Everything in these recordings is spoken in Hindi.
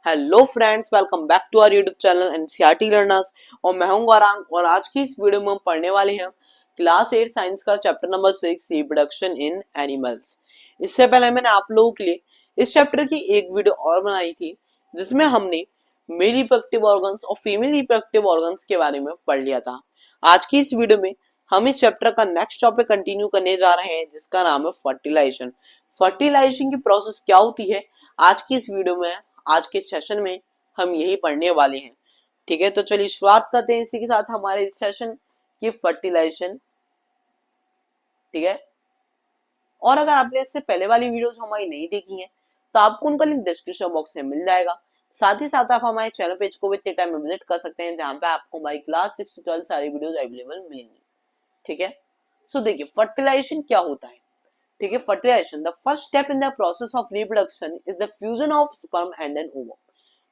Hello friends, welcome back to our YouTube channel NCERT learners. और मैं हूं गौरांग और आज की इस वीडियो में हम पढ़ने वाले हैं क्लास 8 साइंस का chapter number 6 reproduction in animals. इससे पहले मैंने आप लोगों के लिए इस चैप्टर की एक वीडियो और बनाई थी जिसमें हमने मेल रिप्रोडक्टिव ऑर्गन्स और फीमेल रिप्रोडक्टिव ऑर्गन्स के बारे में पढ़ लिया था। आज की इस वीडियो में हम इस चैप्टर का नेक्स्ट टॉपिक कंटिन्यू करने जा रहे हैं जिसका नाम है फर्टिलाइजेशन। फर्टिलाइजेशन की प्रोसेस क्या होती है आज की इस वीडियो में, आज के सेशन में हम यही पढ़ने वाले हैं। ठीक है, तो चलिए शुरुआत करते हैं इसी के साथ हमारे इस सेशन की फर्टिलाइजेशन। ठीक है, और अगर आपने इससे पहले वाली वीडियोस हमारी नहीं देखी हैं तो आपको उनका लिंक डिस्क्रिप्शन बॉक्स में मिल जाएगा। साथ ही साथ आप हमारे चैनल पेज को भी टाइम में विजिट कर सकते हैं जहां पे आपको हमारी क्लास 6 से 12 सारी वीडियोस अवेलेबल मिलेंगी। ठीक है, सो देखिए फर्टिलाइजेशन क्या होता है। ठीक है, fertilization the first step in the process of reproduction is the fusion of sperm and an ovum.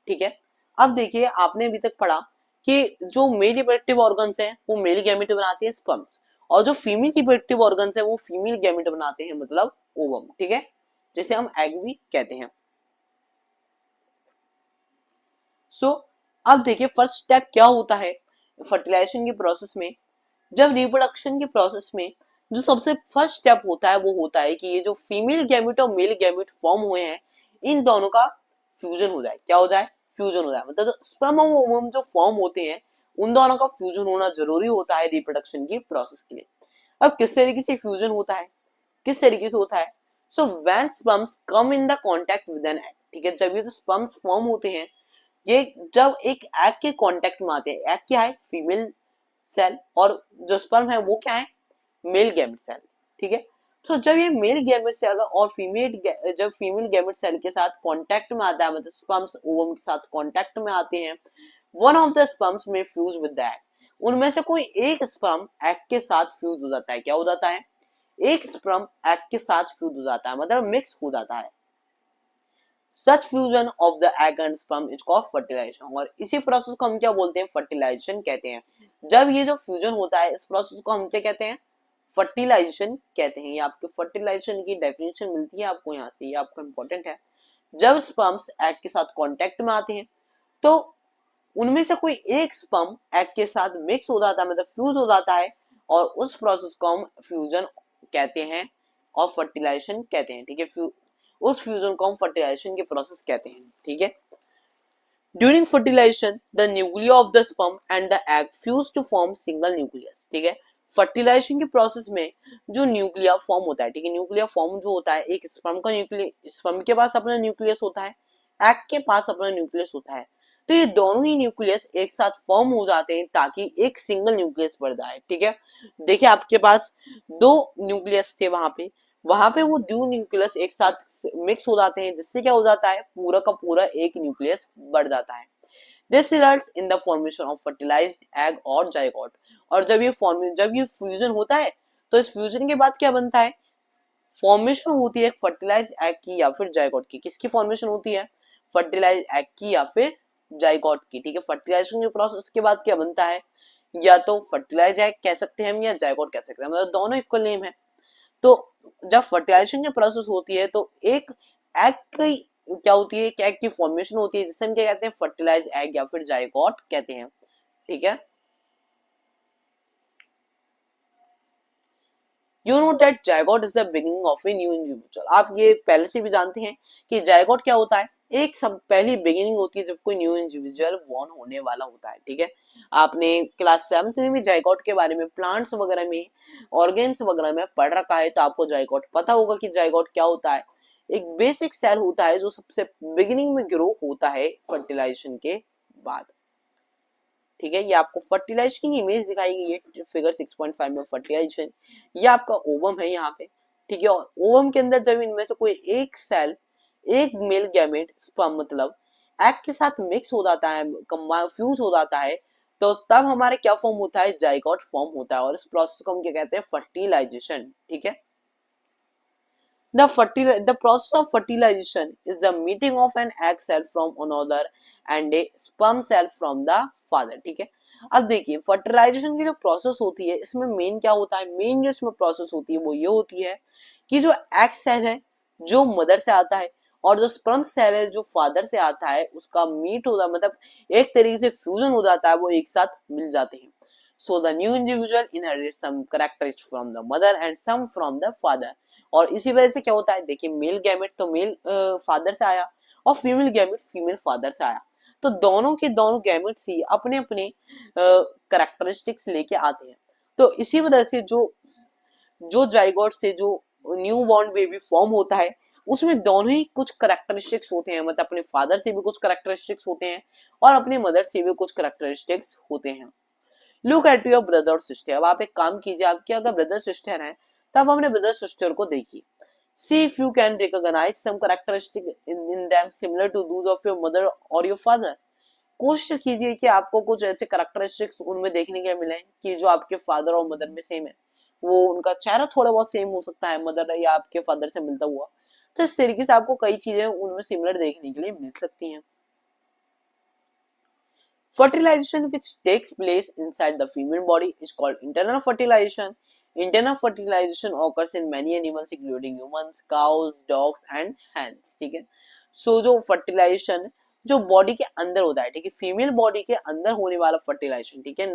ठीक है, अब देखिए आपने अभी तक पढ़ा कि जो मेल रिप्रोडक्टिव ऑर्गन्स हैं वो मेल गैमेट बनाते हैं स्पर्म्स, और जो फीमेल रिप्रोडक्टिव ऑर्गन्स हैं वो फीमेल गैमेट बनाते हैं मतलब ओवम। ठीक है, जैसे हम एग भी कहते हैं। सो अब देखिए फर्स्ट स्टेप क्या होता है फर्टिलाइजेशन की प्रोसेस में। जब रिप्रोडक्शन की प्रोसेस में जो सबसे फर्स्ट स्टेप होता है वो होता है कि ये जो फीमेल गैमेट और मेल गैमेट फॉर्म हुए हैं इन दोनों का फ्यूजन हो जाए। क्या हो जाए? फ्यूजन हो जाए। मतलब स्पर्म और ओवम जो फॉर्म होते हैं उन दोनों का फ्यूजन होना जरूरी होता है रिप्रोडक्शन की प्रोसेस के लिए। अब किस तरीके से फ्यूजन होता है, किस तरीके से होता है? So when sperms come in the contact with an egg. ठीक है, जब ये जो स्पर्म्स फॉर्म होते हैं ये जब एक एग के कांटेक्ट में आते हैं। एग क्या है? फीमेल सेल, और जो स्पर्म है वो क्या है? Male gamete cell. ठीक है, तो जब ये मेल गैमेट सेल और जब फीमेल गैमेट सेल के साथ कांटेक्ट में आता है, मतलब स्पर्म्स ओवम के साथ कांटेक्ट में आते हैं, वन ऑफ द स्पर्म्स में फ्यूज विद द एग। उनमें से कोई एक स्पर्म एग के साथ फ्यूज हो जाता है। क्या हो जाता है? एक स्पर्म एग के साथ फ्यूज हो जाता है, मतलब मिक्स हो जाता है। Such fusion of the egg and sperm is called fertilisation. और इसी प्रोसेस को हम क्या बोलते हैं? फर्टिलाइजेशन कहते हैं। जब ये जो फ्यूजन होता है इस प्रोसेस को हम क्या कहते हैं? फर्टिलाइजेशन कहते हैं। ये आपके फर्टिलाइजेशन की डेफिनेशन मिलती है आपको यहाँ से, ये आपका इंपॉर्टेंट है। जब स्पर्म्स एग के साथ कांटेक्ट में आते हैं तो उनमें से कोई एक स्पर्म एग के साथ मिक्स हो जाता है, मतलब फ्यूज हो जाता है, और उस प्रोसेस को हम फ्यूजन कहते हैं और फर्टिलाइजेशन कहते हैं। ठीक है, उस फ्यूजन को हम फर्टिलाइजेशन के प्रोसेस कहते हैं। ठीक है, during fertilization the nuclei of the sperm and the egg fuse to form single nucleus. ठीक है, फर्टिलाइजेशन के प्रोसेस में जो न्यूक्लिया फॉर्म होता है, ठीक है, न्यूक्लिया फॉर्म जो होता है एक स्पर्म का न्यूक्लियस, स्पर्म के पास अपना न्यूक्लियस होता है, एग के पास अपना न्यूक्लियस होता है। तो ये दोनों ही न्यूक्लियस एक साथ फॉर्म हो जाते हैं ताकि एक सिंगल न्यूक्लियस बन जाए। ठीक है, देखिए आपके पास दो न्यूक्लियस थे वहां पे वो दो न्यूक्लियस एक साथ मिक्स हो जाते हैं जिससे क्या हो जाता है? पूरा का पूरा एक न्यूक्लियस बढ़ जाता है। This results in the formation of fertilized egg और जाइगोट। और जब ये फ्यूजन होता है तो इस फ्यूजन के बाद क्या बनता है? फॉर्मेशन होती है फर्टिलाइज एग की या फिर जाइगोट की। किसकी फॉर्मेशन होती है? फर्टिलाइज एग की या फिर जाइगोट की। ठीक है, फर्टिलाइजेशन के प्रोसेस के बाद क्या बनता है? या तो फर्टिलाइज एग कह सकते हैं हम या जाइगोट कह सकते हैं, मतलब दोनों इक्वल नेम है। तो जब फर्टिलाइजेशन की प्रोसेस होती है तो एक एग की क्या होती है? एक एग की फॉर्मेशन होती है जिसे हम क्या कहते हैं? फर्टिलाइज एग या फिर जाइगोट कहते हैं। ठीक है, you know that zygote is the beginning of a new individual. आप ये पहले से भी जानते हैं कि जाइगोट क्या होता है? एक सब पहली बिगिनिंग होती है जब कोई न्यू इंडिविजुअल बॉर्न होने वाला होता है। ठीक है, आपने क्लास 7 में भी जाइगोट के बारे में, प्लांट्स वगैरह में, ऑर्गेन्स वगैरह में पढ़ रखा है, तो आपको जाइगोट पता होगा कि जाइगोट क्या होता है। एक बेसिक सेल होता है जो सबसे बिगिनिंग में ग्रो होता है फर्टिलाइजेशन के बाद। ठीक है, ये आपको फर्टिलाइजेशन की इमेज दिखाई गई है फिगर 6.5 में। फर्टिलाइजेशन ये आपका ओवम है यहाँ पे। ठीक है, और ओवम के अंदर जब इनमें से कोई एक सेल, एक मेल गैमेट स्पर्म मतलब एग के साथ मिक्स हो जाता है, फ्यूज हो जाता है, तो तब हमारे क्या फॉर्म होता है? जाइगोट फॉर्म होता है, और इस प्रोसेस को हम क्या कहते हैं? फर्टिलाइजेशन। ठीक है, the process of fertilization is the meeting of an egg cell from another and a sperm cell from the father। ठीक है, अब देखिए फर्टिलाइजेशन की जो प्रोसेस होती है इसमें मेन क्या होता है? मेन जो इसमें प्रोसेस होती है वो ये होती है कि जो एग सेल है जो मदर से आता है और जो स्पर्म सेल है जो फादर से आता है उसका मीट होता है, मतलब एक तरीके से फ्यूजन हो जाता है, वो एक साथ मिल जाते हैं। So the new individual inherits some characteristics from the mother and some from the father. और इसी वजह से क्या होता है, देखिए मेल गैमेट तो मेल फादर से आया और फीमेल गैमेट फीमेल फादर से आया, तो दोनों के दोनों गैमेट्स ही अपने अपने कैरेक्टरिस्टिक्स लेके आते हैं। तो इसी वजह से जो जो जाइगोट से जो न्यू बॉर्न बेबी फॉर्म होता है उसमें दोनों ही कुछ करेक्टरिस्टिक्स होते हैं, मतलब अपने फादर से भी कुछ करेक्टरिस्टिक्स होते हैं और अपने मदर से भी कुछ करेक्टरिस्टिक्स होते हैं। लुक एट योर ब्रदर और सिस्टर। अब आप एक काम कीजिए, आपके अगर ब्रदर सिस्टर हैं तब अपने ब्रदर सिस्टर को देखिए, see if you can recognize some characteristic in them similar to those of your mother और योर फादर। कोशिश कीजिए कि आपको कुछ ऐसे कैरेक्टरिस्टिक्स उनमें देखने के मिले कि जो आपके फादर और मदर में सेम है। वो उनका चेहरा थोड़ा बहुत सेम हो सकता है मदर या आपके फादर से मिलता हुआ, तो इस तरीके से आपको कई चीजें उनमें सिमिलर देखने के लिए मिल सकती हैं। Fertilization which takes place inside the female body is called internal fertilization. Internal fertilization occurs in many animals including humans, cows, dogs and hens. ठीक है, सो जो फर्टिलाइजेशन जो बॉडी के अंदर होता है, ठीक है, फीमेल बॉडी के अंदर होने वाला फर्टिलाइजेशन, ठीक है,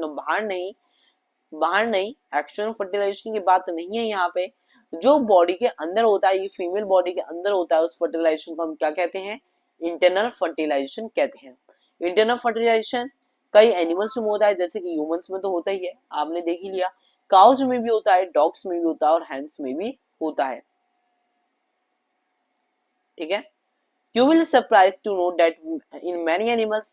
बाहर नहीं, एक्सटर्नल फर्टिलाइजेशन की बात नहीं है यहाँ पे, जो बॉडी के अंदर होता है, ये फीमेल बॉडी के अंदर होता है, उस फर्टिलाइजेशन को हम क्या कहते हैं, इंटरनल फर्टिलाइजेशन कहते हैं। इंटरनल फर्टिलाइजेशन कई एनिमल्स में होता है, जैसे कि ह्यूमंस में तो होता ही है, आपने देख ही लिया, काउज में भी होता है, डॉग्स में भी होता है और हैंस में भी होता है। ठीक है, you will surprised to know that in many animals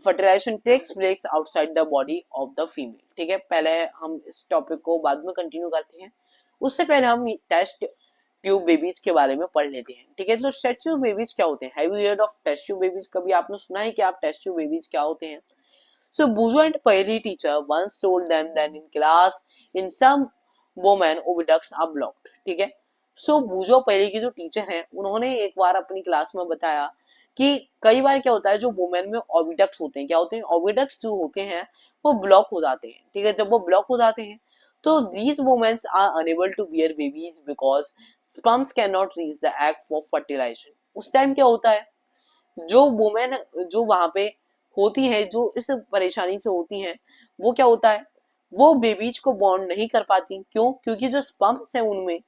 fertilization takes place outside the body of the female। ठीक है, पहले हम इस टॉपिक को बाद में कंटिन्यू करते हैं, उससे पहले हम टेस्ट ट्यूब बेबीज के बारे में पढ़ लेते हैं। ठीक है, तो टेस्ट ट्यूब बेबीज क्या होते हैं, have you heard of test tube babies, कभी आपने सुना है कि आप टेस्ट ट्यूब बेबीज क्या होते हैं? So Bujo and Paheli teacher once told them that in class in some women oviducts are blocked। ठीक है, सो बूजो पहले की जो टीचर हैं उन्होंने एक बार अपनी क्लास में बताया कि कई बार क्या होता है, जो वुमेन में ओविडक्ट्स होते हैं, क्या होते हैं, ओविडक्ट्स जो होते हैं वो ब्लॉक हो जाते हैं। ठीक है, जब वो ब्लॉक हो जाते हैं तो these womens are unable to bear babies because sperms can not reach the egg for fertilization. उस टाइम क्या होता है, जो वुमेन जो वहां पे होती है, जो इस परेशानी से होती हैं, वो क्या होता है, वो बेबीज को बॉन्ड नहीं कर पाती। क्यों? क्योंकि जो स्पर्म्स है उनमें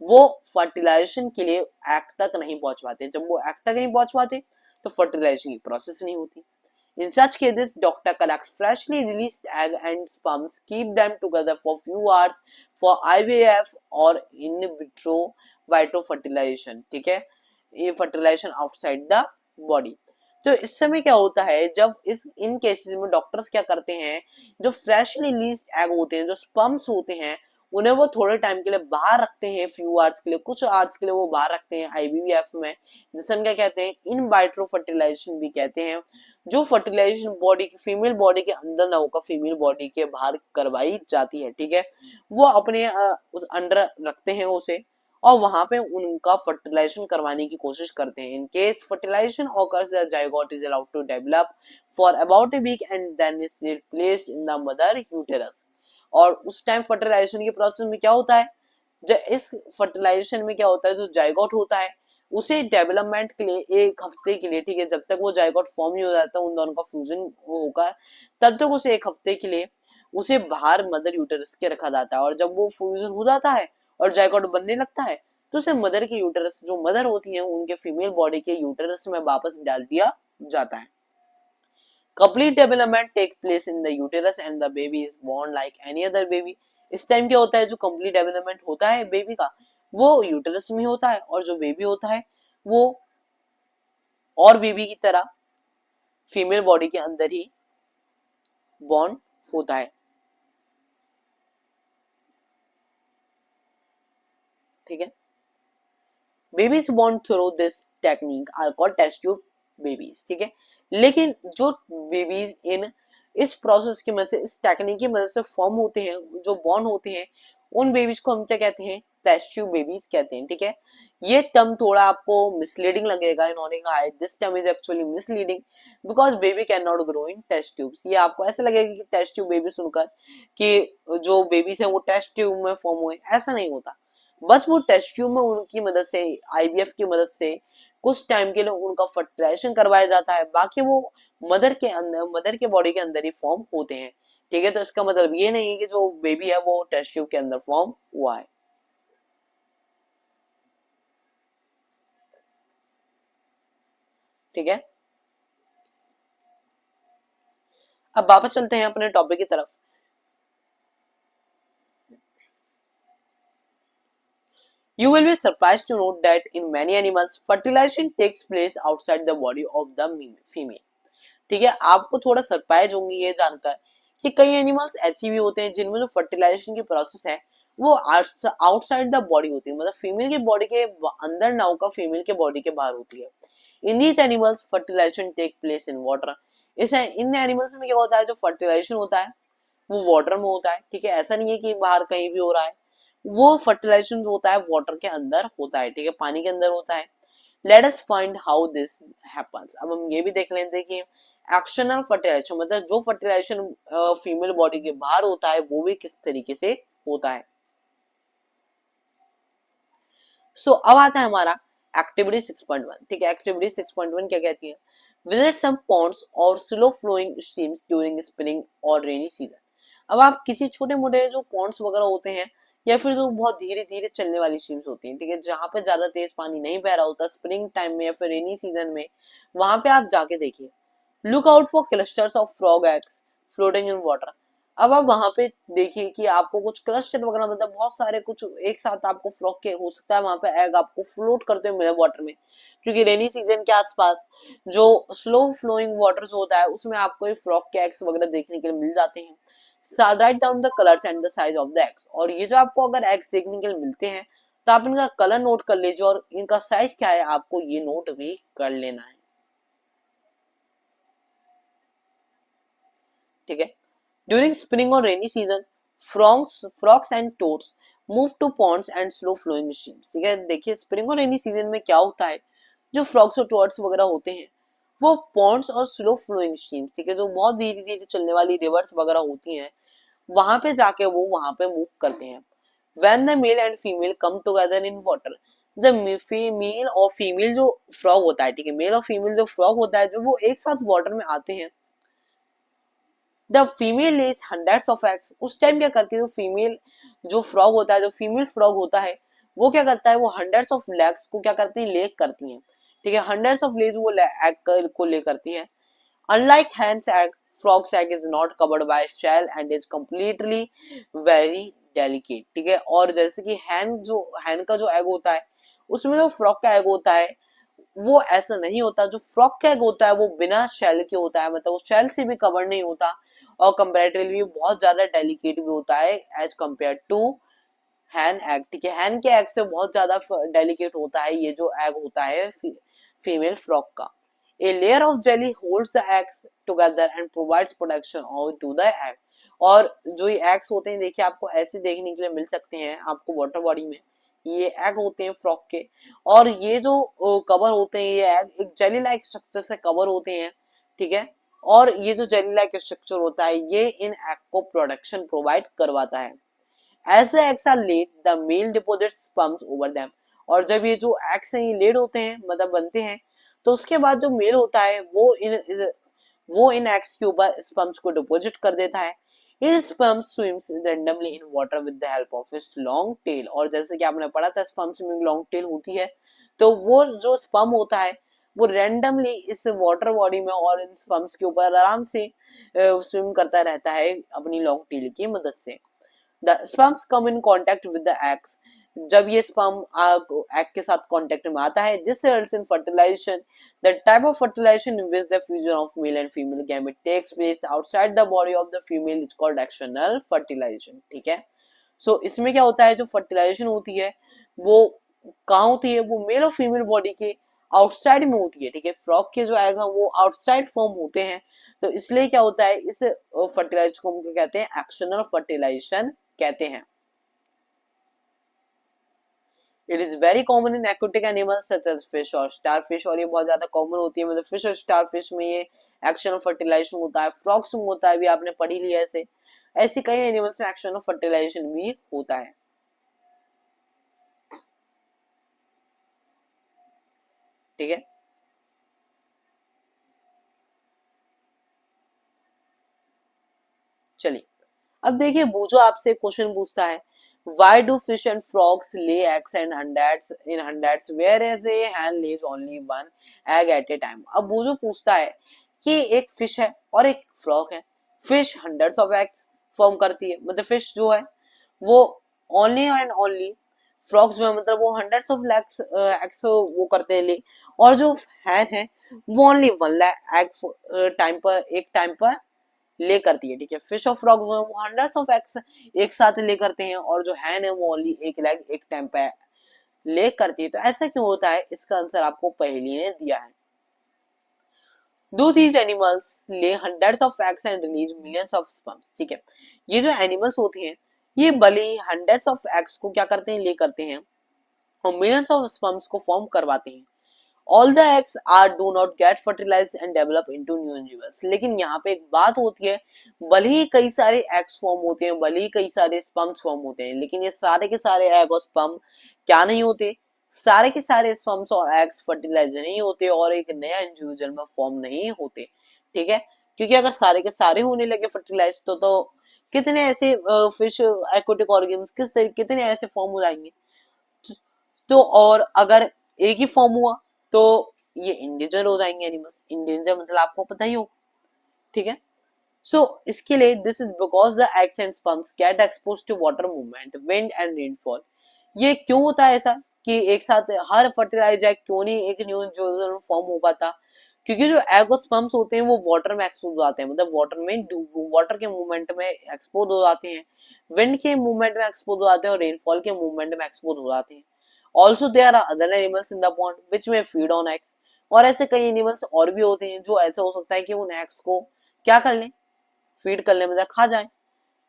वो फर्टिलाइजेशन के लिए एग तक नहीं पहुंच पाते। जब वो एग तक नहीं पहुंच पाते तो फर्टिलाइजेशन की प्रोसेस नहीं होती। In such cases, doctor collect freshly released egg and sperms, keep them together for few hours for IVF or in vitro vitro fertilization। ठीक है, ये फर्टिलाइजेशन आउटसाइड द बॉडी। तो इस समय क्या होता है, जब इन केसेस में डॉक्टर्स क्या करते हैं, जो फ्रेशली रिलीज्ड एग होते हैं, जो स्पर्म्स होते हैं, उन्हें वो थोड़े टाइम के लिए बाहर रखते हैं, फ्यू आवर्स के लिए, कुछ आवर्स के लिए वो बाहर रखते हैं आईवीएफ में, जिसे हम क्या कहते हैं, इन वाइट्रो फर्टिलाइजेशन भी कहते हैं। जो फर्टिलाइजेशन बॉडी की फीमेल बॉडी के अंदर ना होकर फीमेल बॉडी के बाहर करवाई जाती है। ठीक है, वो अपने उस अंडर रखते हैं उसे और वहां पे उनका फर्टिलाइजेशन करवाने की कोशिश करते हैं। In case fertilization occurs the zygote is allowed to develop for about a week and then is placed in the mother uterus. और उस टाइम फर्टिलाइजेशन के प्रोसेस में क्या होता है, जब इस फर्टिलाइजेशन में क्या होता है, जो जाइगोट होता है उसे डेवलपमेंट के लिए एक हफ्ते के लिए, ठीक है, जब तक वो जाइगोट फॉर्म नहीं हो जाता, उन दोनों का फ्यूजन होगा, तब तक उसे एक हफ्ते के लिए उसे बाहर मदर यूटेरस के रखा जाता है। और जब वो फ्यूजन हो जाता है और जाइगोट बनने लगता है तो उसे मदर के यूटेरस, जो मदर होती है उनके फीमेल बॉडी के यूटेरस में वापस डाल दिया जाता है। Complete development takes place in the uterus and the baby is born like any other baby। इस टाइम क्या होता है, जो कंप्लीट डेवलपमेंट होता है बेबी का वो यूटेरस में होता है और जो बेबी होता है वो और बेबी की तरह फीमेल बॉडी के अंदर ही बॉर्न होता है। ठीक है, babies born through this technique are called test tube babies. ठीक है, लेकिन जो बेबीज इन इस प्रोसेस की मदद से, इस टेक्निक की मदद से फॉर्म होते हैं, जो बॉर्न होते हैं, उन बेबीज को हम क्या कहते हैं, टेस्ट ट्यूब बेबीज कहते हैं। ठीक है, ये टर्म थोड़ा आपको मिसलीडिंग लगेगा, इन्होंने कहा है this term is actually misleading because baby can not grow in test tubes. ये आपको ऐसा लगेगा कि टेस्ट ट्यूब बेबी सुनकर कि जो बेबीज है वो टेस्ट ट्यूब में फॉर्म हुए, ऐसा नहीं होता। बस वो टेस्ट ट्यूब में उनकी मदद से, आईवीएफ की मदद से कुछ टाइम के लिए उनका फर्टिलाइजेशन करवाया जाता है, बाकी वो मदर के अंदर, मदर के बॉडी के अंदर ही फॉर्म होते हैं। ठीक है, तो इसका मतलब ये नहीं है कि जो बेबी है वो टेस्ट ट्यूब के अंदर फॉर्म हुआ है। ठीक है, अब वापस चलते हैं अपने टॉपिक की तरफ। You will be surprised to note that in many animals, fertilization takes place outside the body of the female. ठीक है, आपको थोड़ा सरप्राइज होंगे ये जानकर कि कई एनिमल्स ऐसी भी होते हैं जिनमें जो फर्टिलाइजेशन की प्रोसेस है वो आउटसाइड द बॉडी होती है, मतलब फीमेल की बॉडी के अंदर ना होकर फीमेल के बॉडी के बाहर होती है। In these animals fertilization take place in water. इस इन एनिमल्स में क्या होता है, जो फर्टिलाइजेशन होता है वो वाटर में होता है। ठीक है, ऐसा नहीं है कि बाहर कहीं भी हो रहा है, वो फर्टिलाइजेशन जो होता है वाटर के अंदर होता है। ठीक है, पानी के अंदर होता है। Let us find how this happens. अब हम ये भी देख लेते हैं कि एक्शनल फर्टिलाइजेशन, मतलब जो फर्टिलाइजेशन फीमेल बॉडी के बाहर होता है वो भी किस तरीके से होता है। अब आता है हमारा एक्टिविटी 6.1। ठीक है, एक्टिविटी 6.1 क्या कहती है, विजिट सम पॉन्ड्स और slow flowing streams during spring और रेनी सीजन। अब आप किसी छोटे मोटे जो पॉन्ड्स वगैरह होते हैं या फिर जो बहुत धीरे धीरे चलने वाली स्ट्रीम्स होती हैं, ठीक है, जहाँ पे ज्यादा तेज पानी नहीं बह रहा होता स्प्रिंग टाइम में या फिर रेनी सीजन में, वहां पे आप जाके देखिए। Look out for clusters of frog eggs floating in water. अब आप वहां पे देखिए कि आपको कुछ क्लस्टर वगैरह, मतलब बहुत सारे कुछ एक साथ आपको फ्रॉग के हो सकता है वहां पे एग आपको फ्लोट करते हुए मिले वाटर में, क्योंकि रेनी सीजन के आसपास जो स्लो फ्लोइंग वाटर जो होता है उसमें आपको ये फ्रॉग के एग्स वगैरह देखने के लिए मिल जाते हैं। Write down the colours and the size of the eggs. और ये जो आपको अगर एग्स देखने के लिए मिलते हैं तो आप इनका कलर नोट कर लीजिए और इनका साइज क्या है आपको ये नोट भी कर लेना है। ठीक है, ड्यूरिंग स्प्रिंग और rainy season frogs and toads move to ponds and slow flowing streams. ठीक है, देखिए स्प्रिंग और रेनी सीजन में क्या होता है, जो फ्रॉक्स और टोड्स वगैरह होते हैं वो पॉन्ड्स और स्लो फ्लोइंग स्ट्रीम्स, ठीक है, जो बहुत धीरे धीरे चलने वाली रिवर्स वगैरह होती हैं, वहां पे जाके वो वहां पे मूव करते हैं। When the male and female come together in water, जब मेल और फीमेल जो फ्रॉग होता है, ठीक है, मेल और फीमेल जो फ्रॉग होता है जब वो एक साथ वाटर में आते हैं, the female lays hundreds of eggs. उस टाइम क्या करती है, तो फीमेल जो फ्रॉग होता है, जो फीमेल फ्रॉग होता है वो क्या करता है, वो हंड्रेड्स ऑफ लेग्स को क्या करती है, ले करती है। ठीक है, हंड्रेड्स ऑफ लेज वो एग को ले करती है। Unlike hen's egg, frog's egg is not covered by shell and is completely very delicate. ठीक है, और जैसे कि हैन का जो एग होता है उसमें जो फ्रॉग का एग होता है वो ऐसा नहीं होता। जो फ्रॉग का एग होता है वो बिना शेल के होता है, मतलब वो शेल से भी कवर नहीं होता और कंपैरेटिवली बहुत ज्यादा डेलिकेट भी होता है as compare to hen egg. ठीक है, हैन के एग से बहुत ज्यादा डेलिकेट होता है ये जो एग होता है फीमेल फ्रॉग का। A layer of jelly holds the eggs together and provides protection to the egg. और जो ये एग्स होते हैं देखिए आपको ऐसे देखने के लिए मिल सकते हैं आपको वाटर बॉडी में, ये एग होते हैं फ्रॉग के, और ये जो कवर होते हैं ये एग एक जेली लाइक स्ट्रक्चर से कवर होते हैं। ठीक है, और ये जो जेली लाइक स्ट्रक्चर होता है ये इन एग को प्रोटेक्शन प्रोवाइड करवाता है। As the eggs are laid the male deposits sperms over them. और जब ये जो एग्स हैं ये लेड होते हैं मतलब बनते हैं, तो उसके बाद जो मेल होता है वो इन एग्स के ऊपर स्पर्म्स को डिपॉजिट कर देता है। His sperm swims randomly in water with the help of his long tail। और जैसे कि आपने पढ़ा था स्पर्म स्विमिंग लॉन्ग टेल होती है, तो वो जो स्पर्म होता है वो रैंडमली इस वाटर बॉडी में और इन स्पर्म्स के ऊपर आराम से स्विम करता रहता है अपनी लॉन्ग टेल की मदद से। The sperms come in contact with the eggs. जब ये स्पर्म एग के साथ कांटेक्ट में आता है, this results in fertilization. The type of fertilization in which the fusion of male and female gamete takes place outside the body of the female is called external fertilization। ठीक है, इसमें क्या होता है, जो फर्टिलाइजेशन होती है वो कहाँ होती है, वो मेल और फीमेल बॉडी के आउटसाइड में होती है। ठीक है, फ्रॉग के जो एग है वो आउटसाइड फॉर्म होते हैं, तो इसलिए क्या होता है इस फर्टिलाइजेशन को हम क्या कहते हैं, एक्सटर्नल फर्टिलाइजेशन कहते हैं। It is very common in aquatic animals such as fish और स्टारफिश। और ये बहुत ज्यादा कॉमन होती है, मतलब फिश और स्टारफिश में ये एक्शनल फर्टिलाइजेशन होता है। फ्रॉग्स में होता है, भी आपने पढ़ी लिया ऐसे। ऐसे कई एनिमल्स में एक्शनल फर्टिलाइजेशन भी होता है। ठीक है। चलिए अब देखिए वो जो आपसे क्वेश्चन पूछता है, why do fish and frogs lay eggs and hundreds in hundreds whereas a hen lays only one egg at a time. अब वो जो पूछता है कि एक फिश है और एक फ्रॉग है, fish hundreds of eggs form करती है, मतलब फिश जो है वो ओनली एंड ओनली, फ्रॉग्स जो है मतलब वो हंड्रेड्स ऑफ लैक्स एग्स वो करते हैं ले, और जो हैन है वो only one lakh egg time पर, एक टाइम पर ले करती है, ठीक है। फिश और फ्रॉग वो हंड्रेड्स ऑफ एग्स एक साथ ले करते हैं, और जो हैन है वो ओनली एक लैग एक टाइम पे ले करती है। तो ऐसा क्यों होता है, इसका आंसर आपको पहली ने दिया है। Do these animals lay hundreds of eggs and release millions of sperms, ठीक है। ये जो एनिमल्स होते हैं ये भले ही हंड्रेड्स ऑफ एग्स को क्या करते हैं, ले करते हैं, और मिलियंस ऑफ स्पर्म्स को फॉर्म करवाते हैं। All the eggs are do not get fertilized and develop into new individuals, लेकिन यहाँ पे एक बात होती है, भले ही कई सारे एग्स फॉर्म होते हैं, भले ही कई सारे स्पर्म्स फॉर्म होते हैं, लेकिन ये सारे के सारे एग और स्पर्म क्या नहीं होते, सारे के सारे स्पर्म्स और एग्स फर्टिलाइज नहीं होते और एक नया इंडिविजुअल में फॉर्म नहीं होते, ठीक है। क्योंकि अगर सारे के सारे होने लगे फर्टिलाइज तो कितने ऐसे फिश एक्वाटिक ऑर्गेन्स कितने ऐसे फॉर्म हो जाएंगे। तो और अगर एक ही फॉर्म हुआ तो ये इंडेंजर हो जाएंगे एनिमल्स, इंडेंजर मतलब आपको पता ही हो, ठीक है। सो इसके लिए this is because the eggs and sperms get expose to water movement, wind and rainfall. ये क्यों होता है ऐसा कि एक साथ हर फर्टिलाइज एग क्यों नहीं एक न्यू जो फॉर्म हो पाता, क्योंकि जो एग और स्पर्म्स होते हैं वो वाटर में एक्सपोज हो जाते हैं, मतलब वाटर के मूवमेंट में एक्सपोज हो जाते हैं, विंड के मूवमेंट में एक्सपोज हो जाते हैं, और रेनफॉल के मूवमेंट में एक्सपोज हो जाते हैं। Also there are other animals in the pond which में फीड ऑन एग्स, और ऐसे कई एनिमल्स और भी होते हैं जो ऐसा हो सकता है कि उन एग्स को क्या कर लें, फीड कर लें, मतलब खा जाए।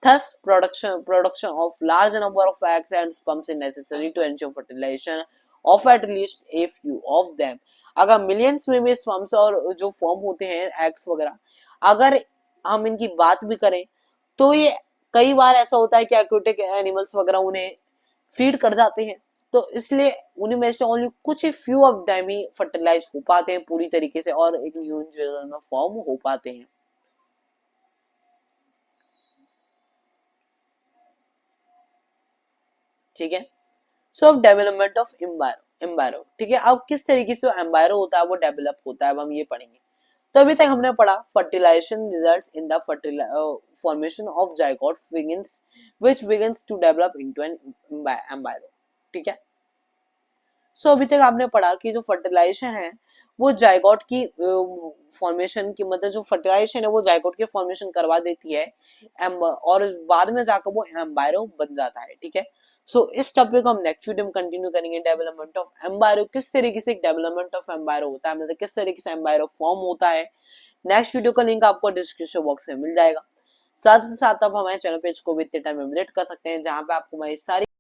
Thus, production of large number of eggs and sperms is necessary to ensure fertilization of at least a few of them. अगर मिलियंस में भी स्पर्म्स और जो फॉर्म होते हैं एग्स वगैरह, अगर हम इनकी बात भी करें तो ये कई बार ऐसा होता है कि एक्वेटिक एनिमल्स वगैरह उन्हें फीड कर जाते हैं, तो इसलिए उन्हीं में से ओनली कुछ ही फ्यू ऑफ देम ही फर्टिलाइज हो पाते हैं पूरी तरीके से और एक न्यू इंडिविजुअल में फॉर्म हो पाते हैं, ठीक है। सो अब डेवलपमेंट ऑफ एम्बायरो, ठीक है। अब किस तरीके से एम्बायरो होता है वो डेवलप होता है, अब हम ये पढ़ेंगे। तो अभी तक हमने पढ़ा fertilisation results in the formation of zygote begins which begins to develop into an embryo, ठीक है। सो अभी तक आपने पढ़ा कि जो फर्टिलाइजेशन है वो जाइगोट की फॉर्मेशन की, मतलब जो फर्टिलाइजेशन है वो जाइगोट की फॉर्मेशन करवा देती है और बाद में जाकर वो एम्बायरो बन जाता है, ठीक है। सो इस टॉपिक को हम नेक्स्ट वीडियो में कंटिन्यू करेंगे, डेवलपमेंट ऑफ एम्बायरो, किस तरीके से डेवलपमेंट ऑफ एम्बायरो होता है, मतलब किस तरीके से एम्बायरो फॉर्म होता है। नेक्स्ट वीडियो का लिंक आपको डिस्क्रिप्शन बॉक्स में मिल जाएगा। साथ ही साथ आप हमारे चैनल पेज को भी इतने टाइम में विजिट कर सकते हैं जहां पे आपको हमारी सारी